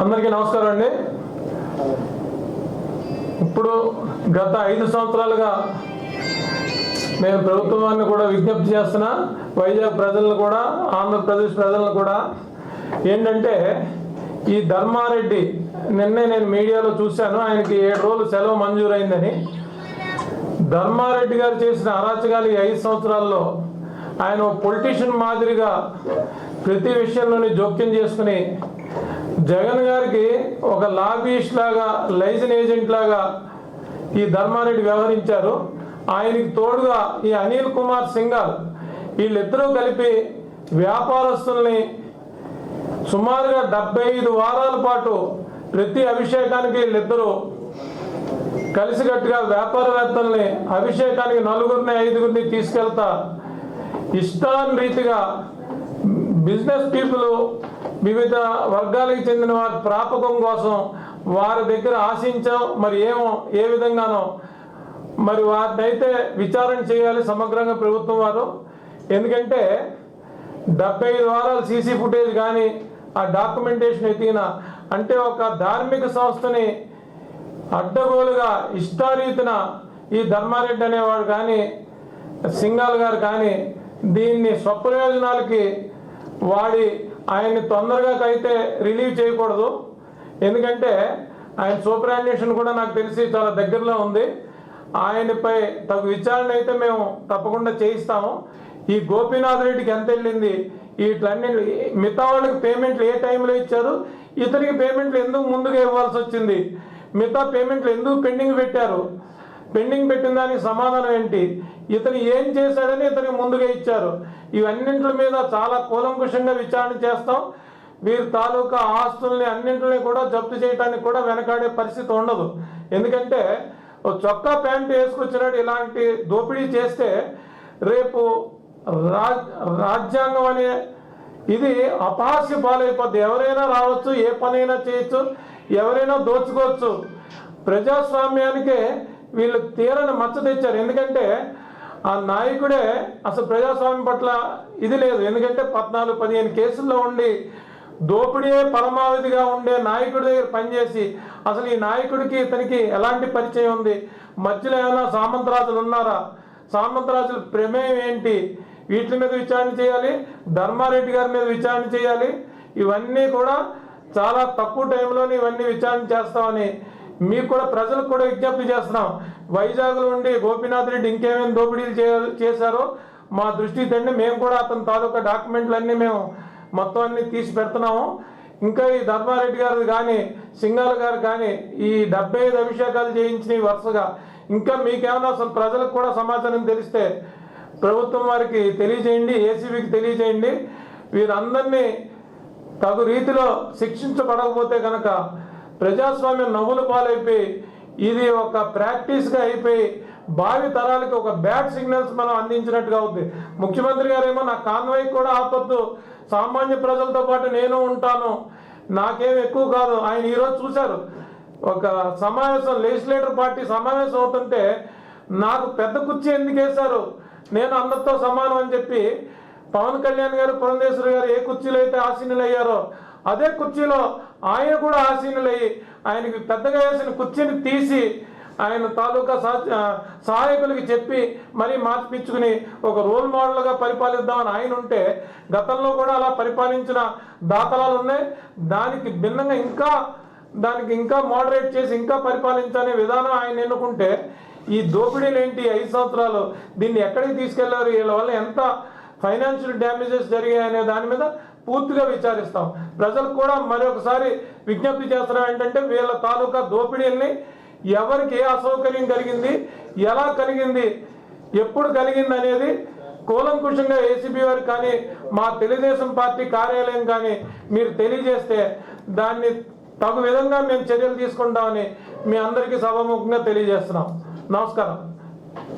అందరికీ నమస్కారం అండి. ఇప్పుడు గత 5 సంవత్సరాలుగా నేను ప్రభుత్వాన్ని కూడా విజ్ఞప్తి చేస్తున్నా, వైజాగ్ ప్రజలను కూడా, ఆంధ్రప్రదేశ్ ప్రజలను కూడా ఏంటంటే, ఈ ధర్మారెడ్డి నిన్నే నేను మీడియాలో చూశాను, ఆయనకి 7 రోజులు సెలవు మంజూరైందని. ధర్మారెడ్డి గారు చేసిన అరాచకాలు ఈ 5 సంవత్సరాల్లో ఆయన పొలిటీషియన్ మాదిరిగా ప్రతి విషయంలోని జోక్యం చేసుకుని జగన్ గారికి ఒక లాబీయిస్ట్ లాగా, లైజన్ ఏజెంట్ లాగా ఈ ధర్మారెడ్డి వ్యవహరించారు. ఆయనకి తోడుగా ఈ అనిల్ కుమార్ సింఘాల్ వీళ్ళిద్దరూ కలిపి వ్యాపారస్తుల్ని సుమారుగా 75 వారాల పాటు ప్రతి అభిషేకానికి వీళ్ళిద్దరూ కలిసికట్టుగా వ్యాపారవేత్తల్ని అభిషేకానికి 4గురిని 5గురిని తీసుకెళ్తా ఇష్టాన్ రీతిగా బిజినెస్ పీపుల్, వివిధ వర్గాలకు చెందిన వారి ప్రాపకం కోసం వారి దగ్గర ఆశించాం, మరి ఏమో ఏ విధంగానో మరి వారిని అయితే విచారణ చేయాలి సమగ్రంగా ప్రభుత్వం వారు. ఎందుకంటే 75 వారాల సీసీ ఫుటేజ్ కానీ ఆ డాక్యుమెంటేషన్ ఎత్తిన అంటే ఒక ధార్మిక సంస్థని అడ్డగోలుగా ఇష్టారీతిన ఈ ధర్మారెడ్డి అనేవాడు కానీ, సింఘాల్ గారు కానీ దీన్ని స్వప్రయోజనాలకి వాడి ఆయన్ని తొందరగా అయితే రిలీవ్ చేయకూడదు. ఎందుకంటే ఆయన సూపరాన్వేషణ కూడా నాకు తెలిసి చాలా దగ్గరలో ఉంది. ఆయనపై తగు విచారణ అయితే మేము తప్పకుండా చేయిస్తాము. ఈ గోపీనాథ్ రెడ్డికి ఎంత వెళ్ళింది, వీటన్ని మిగతా వాళ్ళకి పేమెంట్లు ఏ టైంలో ఇచ్చారు, ఇతనికి పేమెంట్లు ఎందుకు ముందుగా ఇవ్వాల్సి వచ్చింది, మిగతా పేమెంట్లు ఎందుకు పెండింగ్ పెట్టారు, పెండింగ్ పెట్టిన దానికి సమాధానం ఏంటి, ఇతను ఏం చేశాడని ఇతనికి ముందుగా ఇచ్చారు, ఇవన్నింటి మీద చాలా కూలంకుషంగా విచారణ చేస్తాం. వీరి తాలూకా ఆస్తుల్ని అన్నింటినీ కూడా జప్తు చేయడానికి కూడా వెనకాడే పరిస్థితి ఉండదు. ఎందుకంటే చొక్కా ప్యాంటు వేసుకొచ్చినాడు ఇలాంటి దోపిడీ చేస్తే రేపు రాజ్యాంగం అనే ఇది అపహాస్య పాలైపోద్ది. ఎవరైనా రావచ్చు, ఏ పనైనా చేయొచ్చు, ఎవరైనా దోచుకోవచ్చు. ప్రజాస్వామ్యానికే వీళ్ళు తీరని మచ్చ తెచ్చారు. ఎందుకంటే ఆ నాయకుడే అసలు ప్రజాస్వామ్యం పట్ల ఇది లేదు. ఎందుకంటే 14-15 కేసుల్లో ఉండి దోపిడీయే పరమావధిగా ఉండే నాయకుడి దగ్గర పనిచేసి అసలు ఈ నాయకుడికి ఇతనికి ఎలాంటి పరిచయం ఉంది, మధ్యలో ఏమైనా సామంతరాజులు ఉన్నారా, సామంతరాజుల ప్రమేయం ఏంటి, వీటి మీద విచారణ చేయాలి. ధర్మారెడ్డి గారి మీద విచారణ చేయాలి. ఇవన్నీ కూడా చాలా తక్కువ టైంలోనే ఇవన్నీ విచారణ చేస్తామని మీకు కూడా ప్రజలకు కూడా విజ్ఞప్తి చేస్తున్నాం. వైజాగ్లో ఉండి గోపీనాథ్ రెడ్డి ఇంకేమేమి దోపిడీలు చేశారో మా దృష్టికి తండి. మేము కూడా అతని తాలూకా డాక్యుమెంట్లన్నీ మేము మొత్తం అన్ని తీసి పెడుతున్నాము. ఇంకా ఈ ధర్మారెడ్డి గారు కానీ, సింఘాల్ గారు కానీ ఈ 75 అభిషేకాలు చేయించినవి వరుసగా. ఇంకా మీకేమైనా అసలు ప్రజలకు కూడా సమాచారం తెలిస్తే ప్రభుత్వం వారికి తెలియజేయండి, ఏసీబీకి తెలియజేయండి. వీరందరినీ తగు రీతిలో శిక్షించబడకపోతే కనుక ప్రజాస్వామ్యం నవ్వుల పాలైపోయి ఇది ఒక ప్రాక్టీస్గా అయిపోయి భావి తరాలకి ఒక బ్యాడ్ సిగ్నల్స్ మనం అందించినట్టుగా అవుతుంది. ముఖ్యమంత్రి గారు ఏమో నా కాన్వాయ్ కూడా ఆపొద్దు, సామాన్య ప్రజలతో పాటు నేను ఉంటాను, నాకేం ఎక్కువ కాదు. ఆయన ఈరోజు చూశారు ఒక సమావేశం, లెజిస్లేటర్ పార్టీ సమావేశం అవుతుంటే నాకు పెద్ద కుర్చీ ఎందుకు వేశారు, నేను అందరితో సమానం అని చెప్పి పవన్ కళ్యాణ్ గారు, పురంధేశ్వరి గారు ఏ కుర్చీలో అయితే ఆసీనులు అయ్యారో అదే కుర్చీలో ఆయన కూడా ఆసీనులయ్యి ఆయనకి పెద్దగా వేసిన కుర్చీని తీసి ఆయన తాలూకా సహాయకులకి చెప్పి మరీ మార్చిపించుకుని ఒక రోల్ మోడల్గా పరిపాలిద్దామని ఆయన ఉంటే గతంలో కూడా అలా పరిపాలించిన దాఖలాలు ఉన్నాయి. దానికి భిన్నంగా ఇంకా మోడరేట్ చేసి ఇంకా పరిపాలించనే విధానం ఆయన ఎన్నుకుంటే ఈ దోపిడీలు ఏంటి 5 సంవత్సరాలు, దీన్ని ఎక్కడికి తీసుకెళ్లారు, వీళ్ళ వల్ల ఎంత ఫైనాన్షియల్ డ్యామేజెస్ జరిగాయి అనే దాని మీద పూర్తిగా విచారిస్తాం. ప్రజలకు కూడా మరొకసారి విజ్ఞప్తి చేస్తున్నాం ఏంటంటే వీళ్ళ తాలూకా దోపిడీల్ని ఎవరికి ఏ అసౌకర్యం కలిగింది, ఎలా కలిగింది, ఎప్పుడు కలిగింది అనేది కూలంకుషంగా ఏసీబీ వారికి కానీ మా తెలుగుదేశం పార్టీ కార్యాలయం కానీ మీరు తెలియజేస్తే దాన్ని తగు విధంగా మేము చర్యలు తీసుకుంటామని మీ అందరికీ సభాముఖంగా తెలియజేస్తున్నాం. నమస్కారం.